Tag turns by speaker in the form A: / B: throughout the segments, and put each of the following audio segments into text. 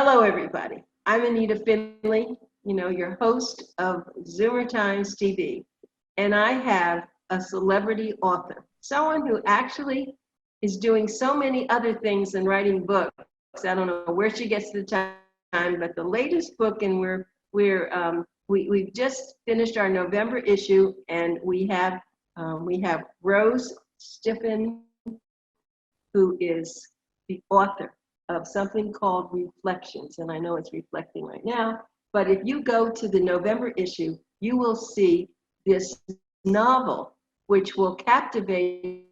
A: Hello, everybody. I'm Anita Finley, your host of ZOOMERTIMES TV, and I have a celebrity author, someone who actually is doing so many other things than writing books. I don't know where she gets the time, but the latest book, and we've just finished our November issue, and we have Rose Stiffin, who is the author of something called Reflections, and I know it's reflecting right now, but if you go to the November issue, you will see this novel, which will captivate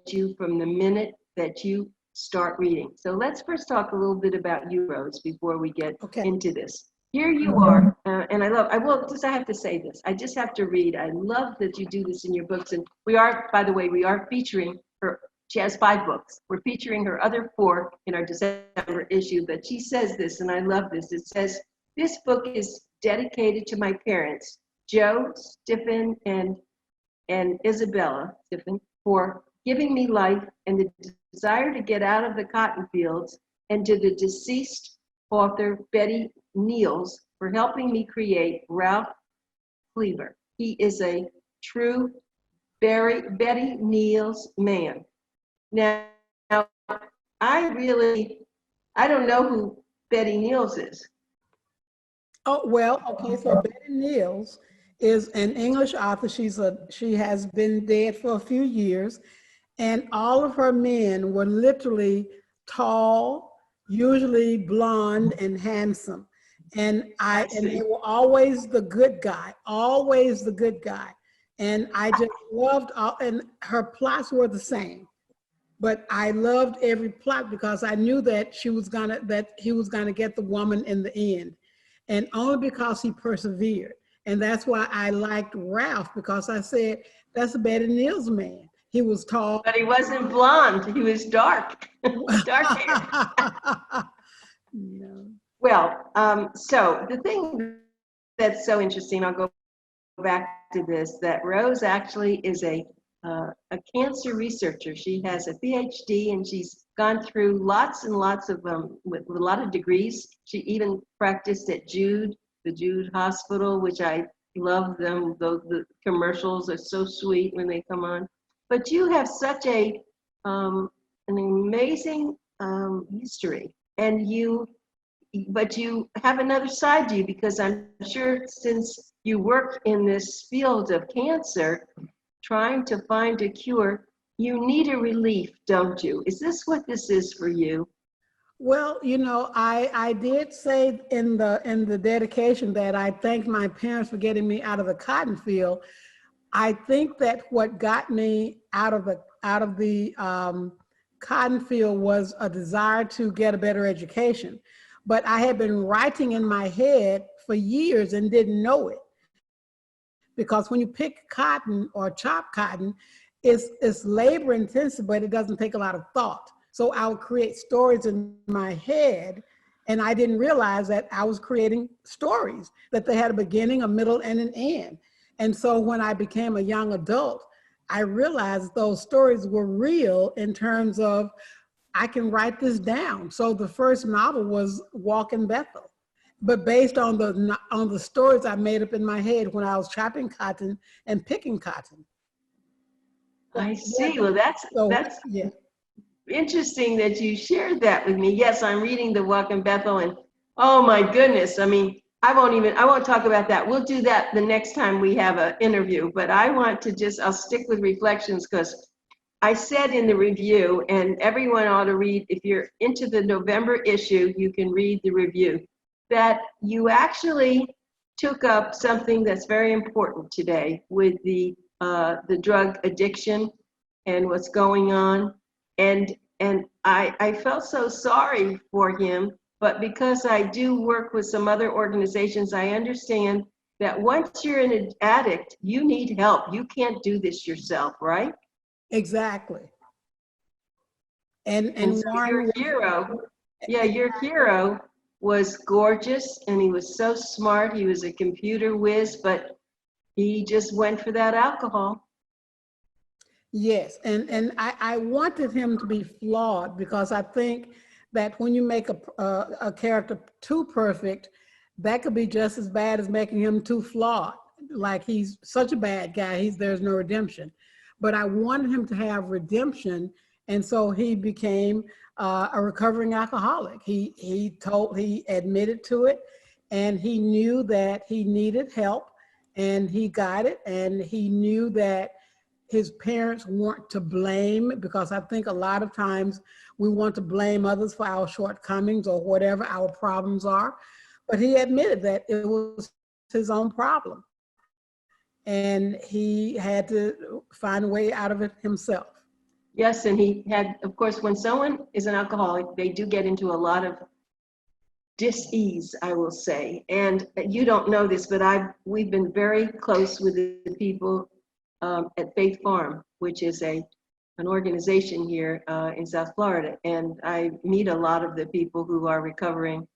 A: you from the minute that you start reading. So let's first talk a little bit about you, Rose, before we get into this. Here you are, and I have to say this, I just have to read. I love that you do this in your books, and we are, by the way, we are featuring her. She has 5 books. We're featuring her other 4 in our December issue, but she says this, and I love this. It says, this book is dedicated to my parents, Joe Stiffin and Isabella Stiffin, for giving me life and the desire to get out of the cotton fields, and to the deceased author, Betty Niels, for helping me create Ralph Cleaver. He is a true Betty Niels man. Now, I don't know who Betty Niels is.
B: Oh, well, okay, so Betty Niels is an English author. She has been dead for a few years, and all of her men were literally tall, usually blonde and handsome. And they were always the good guy, always the good guy. And I just loved and her plots were the same. But I loved every plot because I knew that he was gonna get the woman in the end, and only because he persevered. And that's why I liked Ralph, because I said that's a Betty Niels man. He was tall,
A: but he wasn't blonde. He was dark, dark hair.
B: No.
A: Well, so the thing that's so interesting, I'll go back to this, that Rose actually is a cancer researcher. She has a PhD, and she's gone through lots and lots of with a lot of degrees. She even practiced at the Jude Hospital, which I love them. The commercials are so sweet when they come on. But you have such an amazing history, and but you have another side to you, because I'm sure since you work in this field of cancer, trying to find a cure, you need a relief, don't you? Is this what this is for you?
B: Well, I did say in the dedication that I thanked my parents for getting me out of the cotton field. I think that what got me out of the cotton field was a desire to get a better education. But I had been writing in my head for years and didn't know it. Because when you pick cotton or chop cotton, it's labor intensive, but it doesn't take a lot of thought. So I would create stories in my head, and I didn't realize that I was creating stories, that they had a beginning, a middle, and an end. And so when I became a young adult, I realized those stories were real in terms of, I can write this down. So the first novel was Walk in Bethel, but based on the stories I made up in my head when I was chopping cotton and picking cotton.
A: I see. Well, that's
B: yeah.
A: Interesting that you shared that with me. Yes, I'm reading the Walk in Bethel, and oh my goodness, I mean, I won't talk about that. We'll do that the next time we have an interview, but I'll stick with Reflections, because I said in the review, and everyone ought to read, if you're into the November issue, you can read the review, that you actually took up something that's very important today with the drug addiction and what's going on. And I felt so sorry for him, but because I do work with some other organizations, I understand that once you're an addict, you need help. You can't do this yourself, right?
B: Exactly. And
A: so your hero was gorgeous, and he was so smart. He was a computer whiz, but he just went for that alcohol.
B: Yes, and I wanted him to be flawed, because I think that when you make a character too perfect, that could be just as bad as making him too flawed. Like he's such a bad guy, there's no redemption. But I wanted him to have redemption, and so he became a recovering alcoholic. He admitted to it, and he knew that he needed help, and he got it, and he knew that his parents weren't to blame, because I think a lot of times we want to blame others for our shortcomings or whatever our problems are. But he admitted that it was his own problem, and he had to find a way out of it himself.
A: Yes, and he had, of course, when someone is an alcoholic, they do get into a lot of dis-ease, I will say. And you don't know this, but we've been very close with the people at Faith Farm, which is an organization here in South Florida. And I meet a lot of the people who are recovering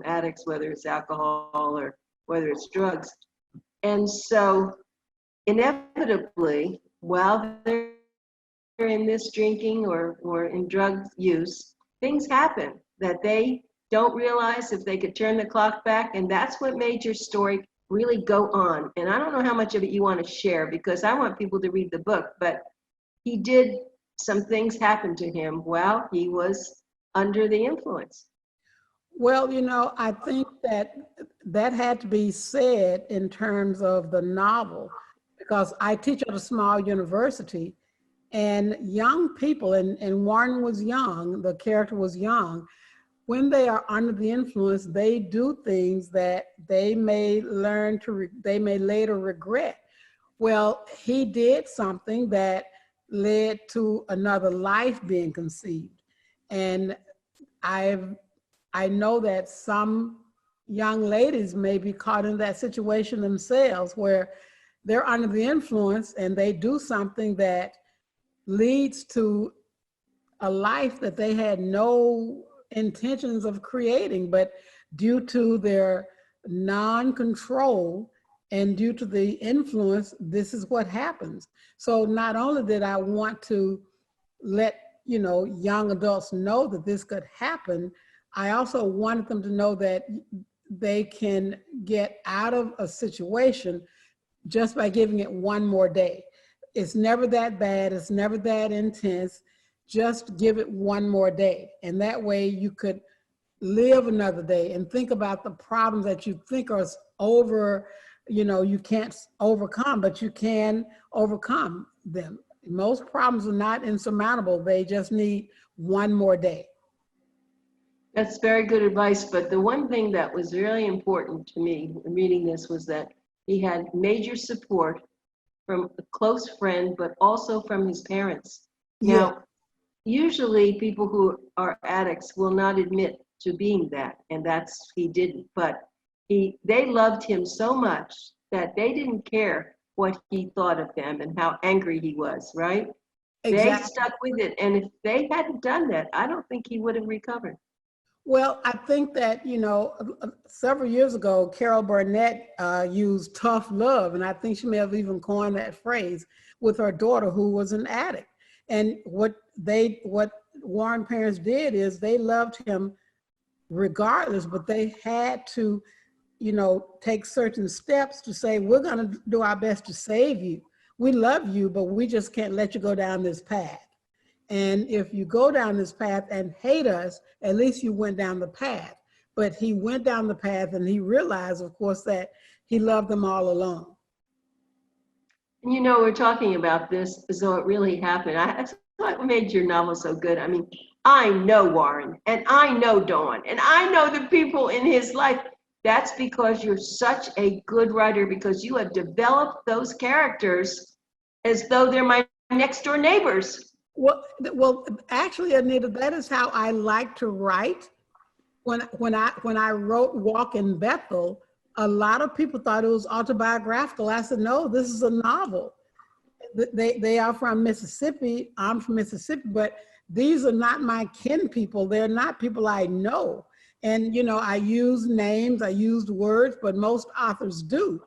A: addicts, whether it's alcohol or whether it's drugs. And so inevitably, while they're in this drinking or in drug use, things happen that they don't realize if they could turn the clock back. And that's what made your story really go on. And I don't know how much of it you want to share, because I want people to read the book, but some things happened to him while he was under the influence.
B: Well, I think that had to be said in terms of the novel, because I teach at a small university, and young people, and Warren was young, the character was young, when they are under the influence, they do things that they may later regret. Well, he did something that led to another life being conceived. And I know that some young ladies may be caught in that situation themselves, where they're under the influence and they do something that leads to a life that they had no intentions of creating, but due to their non-control and due to the influence, this is what happens. So not only did I want to let young adults know that this could happen, I also wanted them to know that they can get out of a situation just by giving it one more day. It's never that bad, it's never that intense. Just give it one more day. And that way you could live another day and think about the problems that you think are you can't overcome, but you can overcome them. Most problems are not insurmountable. They just need one more day.
A: That's very good advice. But the one thing that was really important to me in reading this was that he had major support from a close friend, but also from his parents. Now, usually people who are addicts will not admit to being that, and he didn't. But they loved him so much that they didn't care what he thought of them and how angry he was, right? Exactly. They stuck with it, and if they hadn't done that, I don't think he would have recovered.
B: Well, I think that, several years ago, Carol Burnett used tough love, and I think she may have even coined that phrase with her daughter who was an addict. And what Warren parents did is they loved him regardless, but they had to, take certain steps to say, we're going to do our best to save you. We love you, but we just can't let you go down this path. And if you go down this path and hate us, at least you went down the path. But he went down the path and he realized, of course, that he loved them all along.
A: We're talking about this as though it really happened. That's what made your novel so good. I mean, I know Warren, and I know Dawn, and I know the people in his life. That's because you're such a good writer, because you have developed those characters as though they're my next door neighbors.
B: Well, actually, Anita, that is how I like to write. When I wrote Walk in Bethel, a lot of people thought it was autobiographical. I said, no, this is a novel. They are from Mississippi. I'm from Mississippi, but these are not my kin people. They're not people I know. And, I use names, I used words, but most authors do.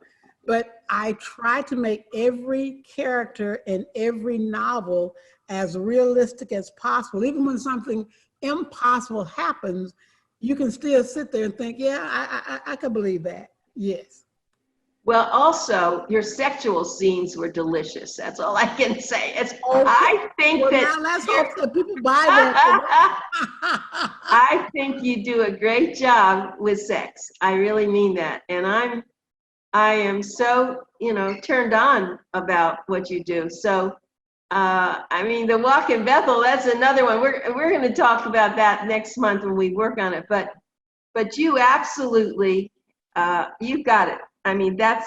B: But I try to make every character in every novel as realistic as possible. Even when something impossible happens, you can still sit there and think, yeah, I can believe that. Yes.
A: Well, also, your sexual scenes were delicious. That's all I can say.
B: Okay.
A: I think
B: Well,
A: that
B: now let's hope that people buy that.
A: I think you do a great job with sex. I really mean that. And I am so, turned on about what you do. So, I mean, the walk in Bethel, that's another one. We're going to talk about that next month when we work on it. But you absolutely, you've got it. I mean, I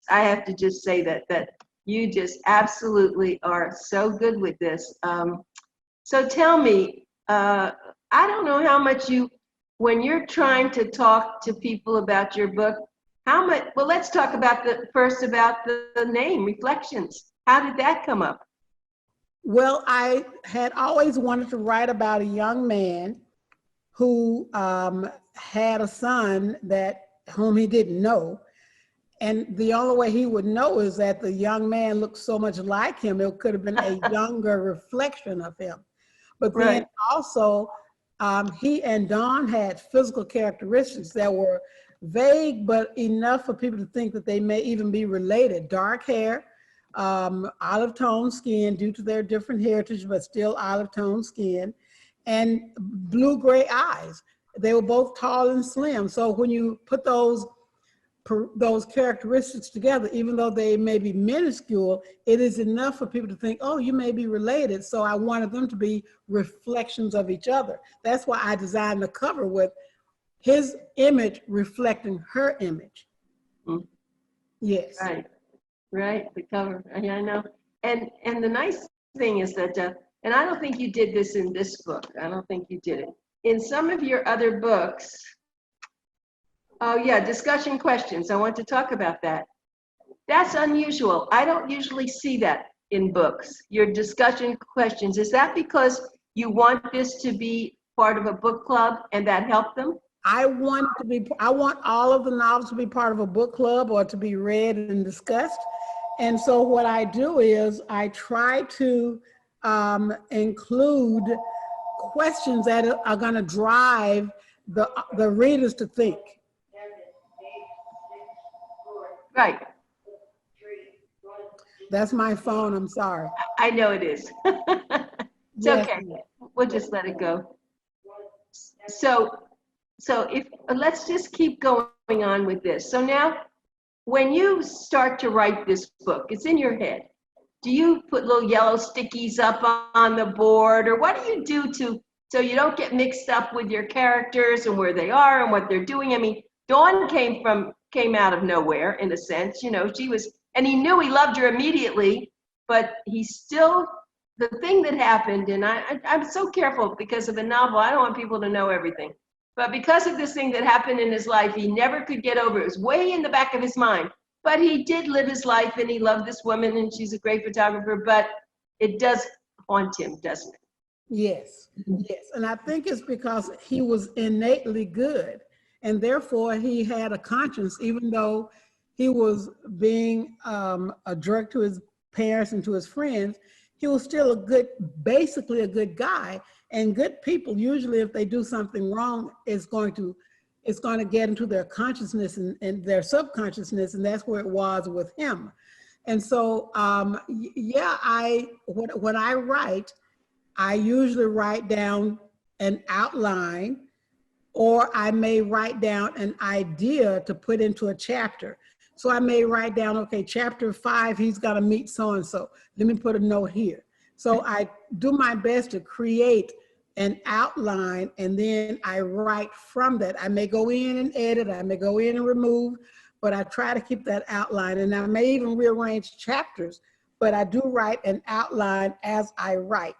A: have to just say that you just absolutely are so good with this. So tell me, I don't know how much when you're trying to talk to people about your book, well, let's talk about the name, Reflections. How did that come up?
B: Well, I had always wanted to write about a young man who had a son whom he didn't know. And the only way he would know is that the young man looked so much like him. It could have been a younger reflection of him. But then
A: Right.
B: also, he and Dawn had physical characteristics that were vague, but enough for people to think that they may even be related. Dark hair, olive tone skin due to their different heritage, but still olive tone skin, and blue-gray eyes. They were both tall and slim. So when you put those characteristics together, even though they may be minuscule, it is enough for people to think, oh, you may be related. So I wanted them to be reflections of each other. That's why I designed the cover with his image reflecting her image. Mm-hmm. Yes.
A: Right, the cover, yeah, I know. And the nice thing is that, and I don't think you did this in this book. I don't think you did it. In some of your other books, oh yeah, discussion questions. I want to talk about that. That's unusual. I don't usually see that in books, your discussion questions. Is that because you want this to be part of a book club and that helped them?
B: I want all of the novels to be part of a book club or to be read and discussed. And so what I do is I try to include questions that are going to drive the readers to think.
A: Right.
B: That's my phone, I'm sorry.
A: I know it is. It's yes. Okay. We'll just let it go. So let's just keep going on with this. So now, when you start to write this book, it's in your head. Do you put little yellow stickies up on the board, or what do you do so you don't get mixed up with your characters and where they are and what they're doing? I mean, Dawn came out of nowhere in a sense. She was, and he knew he loved her immediately, but he still, the thing that happened, and I'm so careful because of a novel, I don't want people to know everything. But because of this thing that happened in his life, he never could get over it. It was way in the back of his mind. But he did live his life, and he loved this woman, and she's a great photographer. But it does haunt him, doesn't it?
B: Yes, yes. And I think it's because he was innately good, and therefore he had a conscience, even though he was being a jerk to his parents and to his friends. He was still basically a good guy. And good people, usually if they do something wrong, it's going to get into their consciousness and their subconsciousness, and that's where it was with him. And so, when I write, I usually write down an outline, or I may write down an idea to put into a chapter. So I may write down, okay, chapter 5, he's got to meet so-and-so. Let me put a note here. So I do my best to create an outline, and then I write from that. I may go in and edit, I may go in and remove, but I try to keep that outline, and I may even rearrange chapters, but I do write an outline as I write.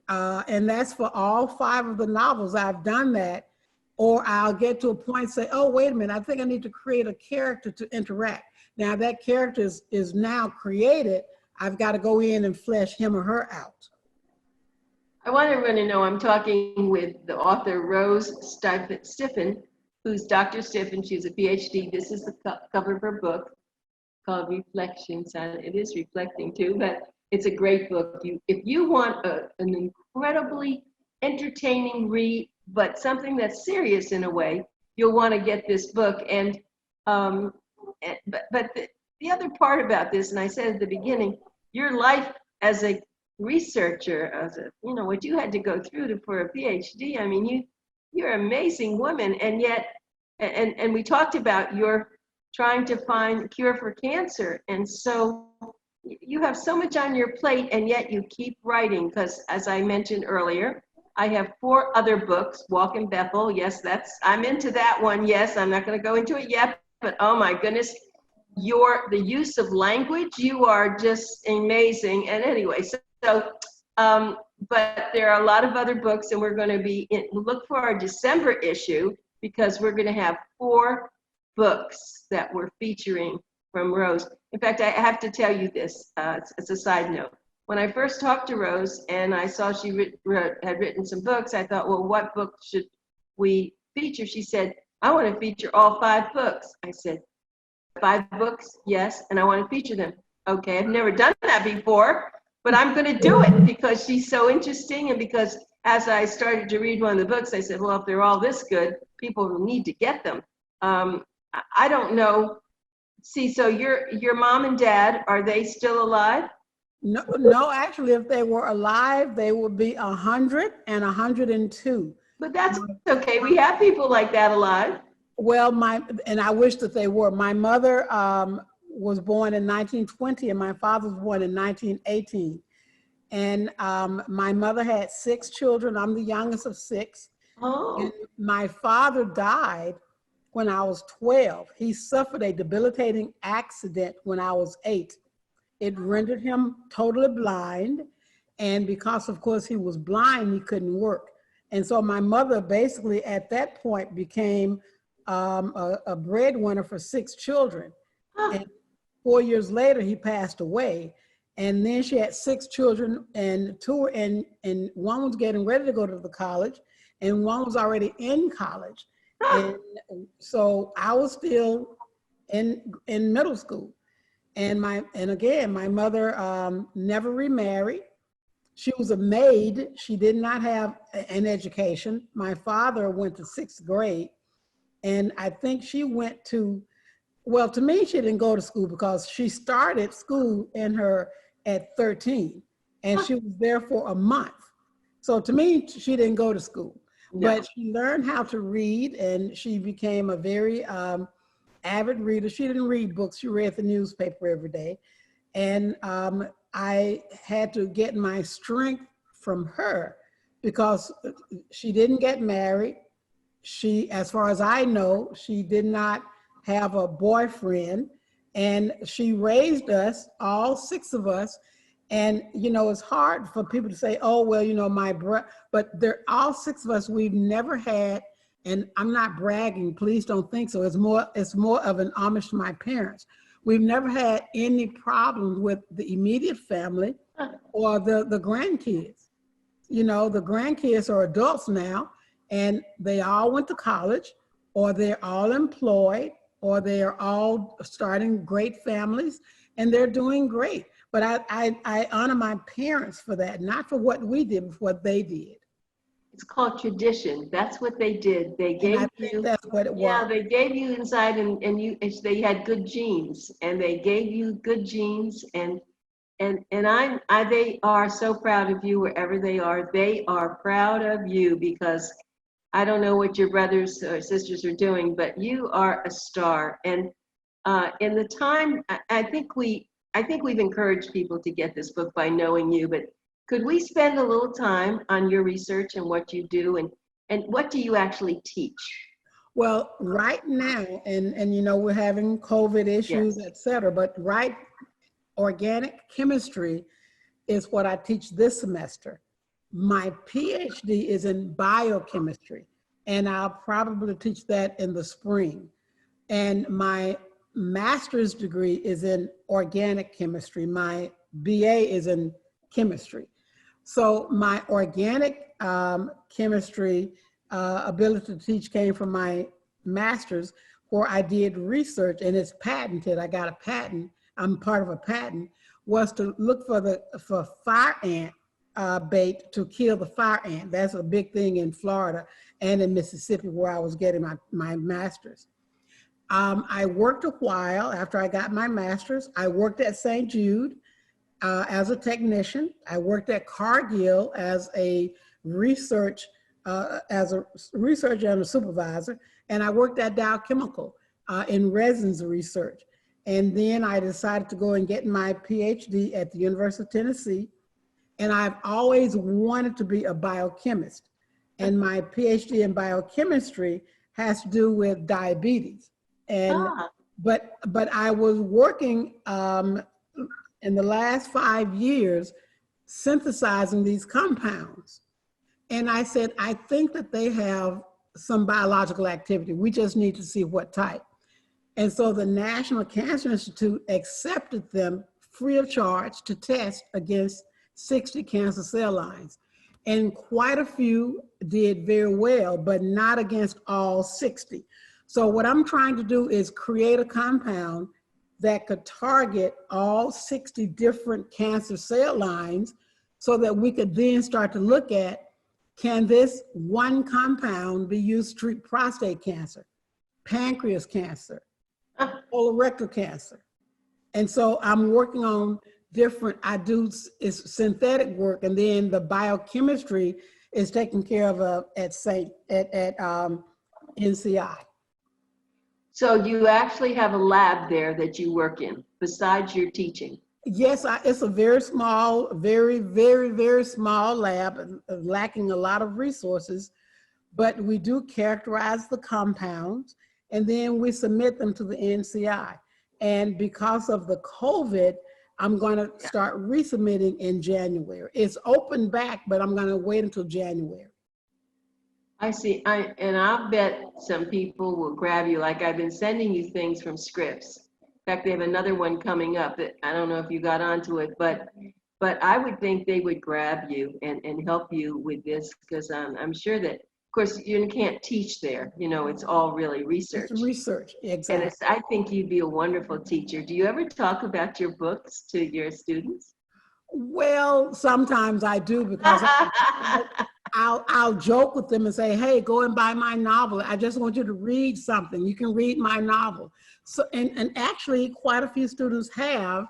B: And that's for all 5 of the novels. I've done that, or I'll get to a point and say, oh, wait a minute, I think I need to create a character to interact. Now that character is now created, I've got to go in and flesh him or her out.
A: I want everyone to know I'm talking with the author Rose Stiffin, who's Dr. Stiffin. She's a PhD. This is the cover of her book called Reflections. It is reflecting too, but it's a great book. If you want an incredibly entertaining read, but something that's serious in a way, you'll want to get this book. And but the other part about this, and I said at the beginning, your life as a researcher, as a, you know, what you had to go through for a PhD. I mean, you're an amazing woman, and yet, and we talked about your trying to find a cure for cancer, and so you have so much on your plate, and yet you keep writing. Because as I mentioned earlier, I have 4 other books. Walk in Bethel, yes, I'm into that one. Yes, I'm not going to go into it yet, but oh my goodness, the use of language, you are just amazing. And anyway, but there are a lot of other books, and we're going to look for our December issue, because we're going to have 4 books that we're featuring from Rose. In fact, I have to tell you this, it's a side note. When I first talked to Rose and I saw she had written some books, I thought, well, what book should we feature? She said, I want to feature all 5 books. I said, 5 books? Yes, and I want to feature them. Okay, I've never done that before, but I'm going to do it because she's so interesting, and because as I started to read one of the books, I said, well, if they're all this good, people need to get them. I don't know. See, so your mom and dad, are they still alive?
B: No, actually, if they were alive, they would be 100 and 102.
A: But that's okay. We have people like that alive.
B: Well, and I wish that they were. My mother was born in 1920, and my father was born in 1918. And my mother had 6 children. I'm the youngest of 6.
A: Oh.
B: And my father died when I was 12. He suffered a debilitating accident when I was 8. It rendered him totally blind. And because, of course, he was blind, he couldn't work. And so my mother basically at that point became a breadwinner for 6 children. And 4 years later, he passed away. And then she had 6 children, and one was getting ready to go to the college, and one was already in college. And so I was still in middle school. And again, my mother never remarried. She was a maid. She did not have an education. My father went to 6th grade. And I think she went to, well, to me, she didn't go to school because she started school at 13, and she was there for a month. So to me, she didn't go to school, but she learned how to read, and she became a very avid reader. She didn't read books. She read the newspaper every day. And I had to get my strength from her because she didn't get married. She, as far as I know, she did not have a boyfriend, and she raised us, all 6 of us. And, you know, it's hard for people to say, oh, well, you know, but they're all 6 of us, we've never had, and I'm not bragging, please don't think so. It's more of an homage to my parents. We've never had any problems with the immediate family or the grandkids. You know, the grandkids are adults now, and they all went to college, or they're all employed, or they are all starting great families, and they're doing great. But I honor my parents for that, not for what we did, but for what they did.
A: It's called tradition. That's what they did. They gave you.
B: That's what it was.
A: Yeah, they gave you inside, and they had good genes, and they gave you good genes, and they are so proud of you wherever they are. They are proud of you because I don't know what your brothers or sisters are doing, but you are a star. And in the time, I think we've encouraged people to get this book by knowing you, but could we spend a little time on your research and what you do, and what do you actually teach?
B: Well, right now, and you know, we're having COVID issues, et cetera, but organic chemistry is what I teach this semester. My PhD is in biochemistry, and I'll probably teach that in the spring. And my master's degree is in organic chemistry. My BA is in chemistry. So my organic chemistry ability to teach came from my master's, where I did research, and it's patented. I got a patent. I'm part of a patent, was to look for fire ant bait to kill the fire ant. That's a big thing in Florida and in Mississippi, where I was getting my master's. I worked a while after I got my master's. I worked at St. Jude as a technician. I worked at Cargill as a research researcher and a supervisor. And I worked at Dow Chemical in resins research. And then I decided to go and get my PhD at the University of Tennessee. And I've always wanted to be a biochemist. And my PhD in biochemistry has to do with diabetes. And but I was working in the last 5 years synthesizing these compounds. And I said, I think that they have some biological activity. We just need to see what type. And so the National Cancer Institute accepted them free of charge to test against 60 cancer cell lines. And quite a few did very well, but not against all 60. So what I'm trying to do is create a compound that could target all 60 different cancer cell lines so that we could then start to look at, can this one compound be used to treat prostate cancer, pancreas cancer, colorectal cancer? And so I'm working on different, I do is synthetic work, and then the biochemistry is taken care of at NCI.
A: So you actually have a lab there that you work in besides your teaching?
B: Yes, it's a very small, very, very, very small lab, lacking a lot of resources, but we do characterize the compounds and then we submit them to the NCI. And because of the COVID, I'm going to start resubmitting in January. It's open back, but I'm going to wait until January.
A: I see. And I'll bet some people will grab you. Like I've been sending you things from Scripps. In fact, they have another one coming up that I don't know if you got onto it, but I would think they would grab you and help you with this, because I'm sure that, of course, you can't teach there. You know, it's all really research.
B: It's research, exactly.
A: And I think you'd be a wonderful teacher. Do you ever talk about your books to your students?
B: Well, sometimes I do, because I'll joke with them and say, hey, go and buy my novel. I just want you to read something. You can read my novel. So, and actually quite a few students have.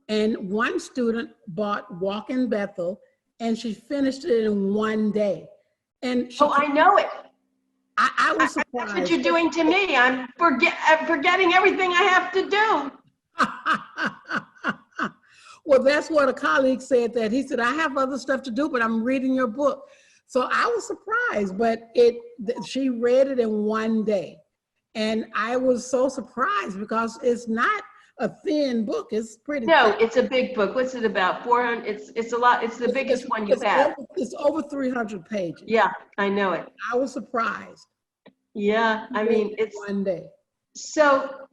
B: And one student bought Walk in Bethel and she finished it in one day. And
A: I know it.
B: I was surprised.
A: That's what you're doing to me. I'm forgetting everything I have to do.
B: Well, that's what a colleague said, that he said, I have other stuff to do, but I'm reading your book. So I was surprised, but she read it in one day. And I was so surprised because it's not a thin book. It's pretty thick.
A: It's a big book. What's it about? 400? It's a lot. It's the biggest one you have.
B: It's over 300 pages.
A: Yeah, I know it.
B: I was surprised.
A: Yeah, I mean, it's
B: one day.
A: So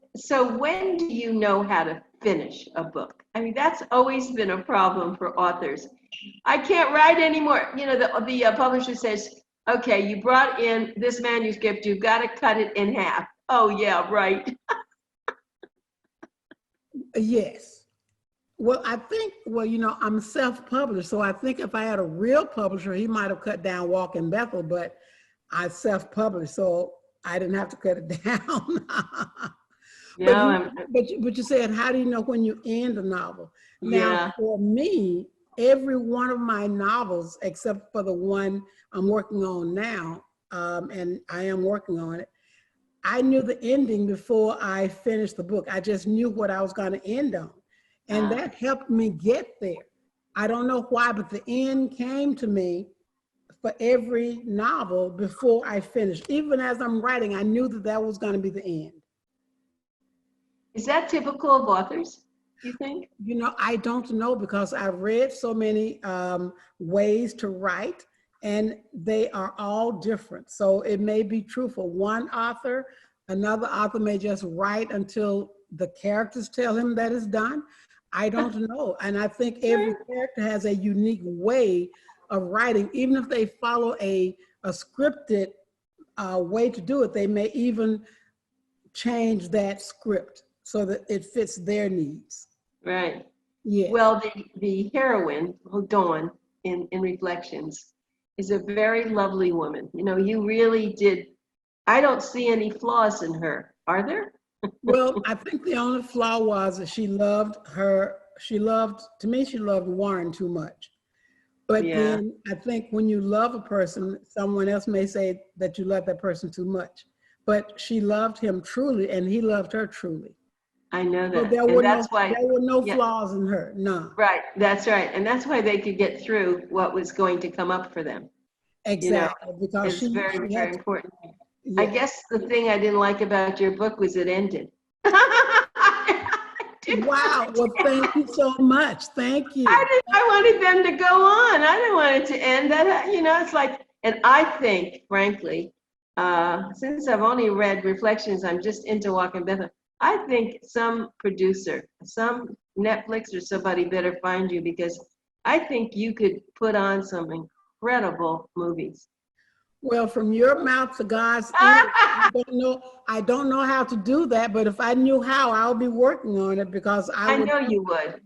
A: when do you know how to finish a book? I mean, that's always been a problem for authors. I can't write anymore. You know, the publisher says, okay, you brought in this manuscript, you've got to cut it in half. Oh yeah, right.
B: Yes. Well, I think, you know, I'm self-published, so I think if I had a real publisher, he might have cut down Walk in Bethel, but I self-published, so I didn't have to cut it down. But you said, how do you know when you end a novel? Now, for me, every one of my novels, except for the one I'm working on now, and I am working on it, I knew the ending before I finished the book. I just knew what I was going to end on. And that helped me get there. I don't know why, but the end came to me for every novel before I finished. Even as I'm writing, I knew that was going to be the end.
A: Is that typical of authors, do you think?
B: You know, I don't know, because I've read so many ways to write, and they are all different. So it may be true for one author. Another author may just write until the characters tell him that it's done. I don't know. And I think every character has a unique way of writing. Even if they follow a scripted way to do it, they may even change that script so that it fits their needs.
A: Right.
B: Yeah.
A: Well, the heroine, Dawn, in Reflections is a very lovely woman. You know, you really did. I don't see any flaws in her. Are there?
B: Well, I think the only flaw was that to me, she loved Warren too much. But
A: Yeah,
B: then I think when you love a person, someone else may say that you love that person too much. But she loved him truly, and he loved her truly.
A: I know
B: So
A: that. And that's why,
B: there were no
A: yeah,
B: flaws in her, none.
A: right. That's right. And that's why they could get through what was going to come up for them. You know,
B: Exactly, because
A: it's very,
B: she
A: very
B: had to,
A: important. I
B: yes.
A: guess the thing I didn't like about your book was it ended. I didn't want
B: Wow,
A: it
B: well,
A: to
B: thank you so much. Thank you.
A: I wanted them to go on. I didn't want it to end. That, you know, it's like, and I think, frankly, since I've only read Reflections, I'm just into Walking Bethlehem. I think some producer, some Netflix or somebody better find you, because I think you could put on some incredible movies.
B: Well, from your mouth to God's ears, I don't know how to do that, but if I knew how, I'll be working on it because I
A: I
B: would.
A: know you would.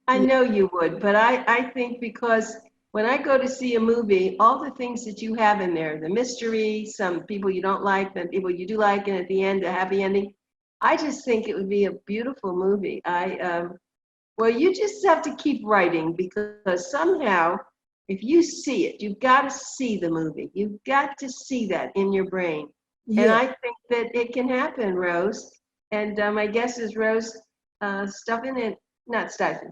A: I
B: Yeah,
A: know you would, but I think because when I go to see a movie, all the things that you have in there, the mystery, some people you don't like, then people you do like, and at the end, a happy ending, I just think it would be a beautiful movie. Well, you just have to keep writing, because somehow, if you see it, you've got to see the movie. You've got to see that in your brain. And
B: yeah,
A: I think that it can happen, Rose. And my guess is Rose Stuffin and not Stiffin,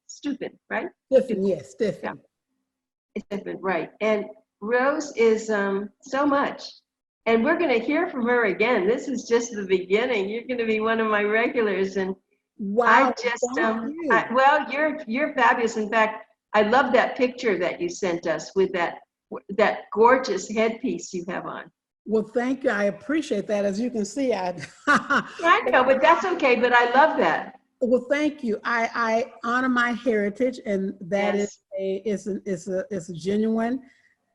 A: Stupin, right?
B: Stiffin, yes,
A: Yeah,
B: Stiffin.
A: it's Stiffin, right. And Rose is so much. And we're going to hear from her again. This is just the beginning. You're going to be one of my regulars. And I
B: Wow,
A: just,
B: thank you.
A: well, you're fabulous. In fact, I love that picture that you sent us with that gorgeous headpiece you have on.
B: Well, thank you. I appreciate that. As you can see,
A: I know, but that's okay. But I love that.
B: well, thank you. I honor my heritage, and that is
A: Yes.
B: it's a genuine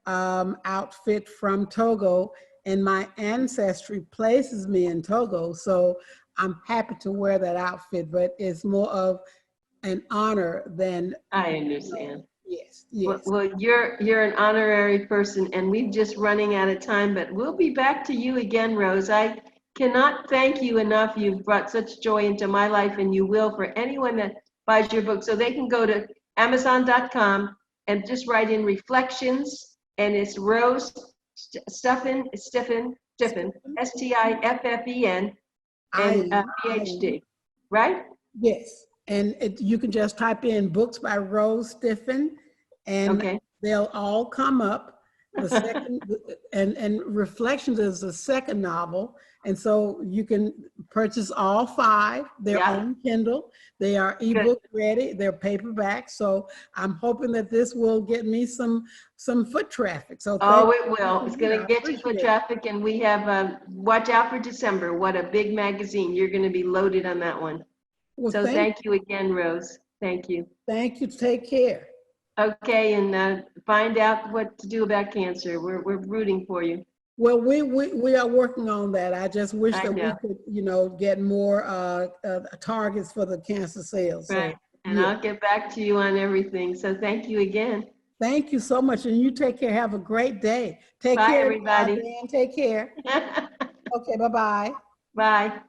B: outfit from Togo, and my ancestry places me in Togo, so I'm happy to wear that outfit. But it's more of an honor than,
A: I understand.
B: yes,
A: Well,
B: yes.
A: well, you're an honorary person, and we're just running out of time, but we'll be back to you again, Rose. I cannot thank you enough. You've brought such joy into my life, and you will for anyone that buys your book. So they can go to Amazon.com and just write in Reflections, and it's Rose Stiffen, Stiffen, and
B: I
A: PhD, right?
B: Yes, and you can just type in books by Rose Stiffin, and
A: Okay.
B: they'll all come up. The second, and Reflections is the second novel, and so you can purchase all five. They're
A: Yeah,
B: on Kindle. They are
A: good.
B: ebook ready. They're paperback. So I'm hoping that this will get me some foot traffic. So thank
A: Oh, it will. It's
B: you.
A: going
B: I
A: to get you foot
B: appreciate it.
A: traffic, and we have, watch out for December. What a big magazine. You're going to be loaded on that one.
B: Well,
A: So thank you again, Rose. Thank you.
B: thank you. Take care.
A: Okay, and find out what to do about cancer. We're rooting for you.
B: Well, we are working on that. I just wish
A: I
B: that we
A: know,
B: could, get more targets for the cancer sales. So,
A: right? And
B: yeah.
A: I'll get back to you on everything. So thank you again.
B: Thank you so much. And you take care. Have a great day. Take
A: Bye,
B: care,
A: everybody.
B: Dan. Take care. Okay, bye-bye.
A: Bye.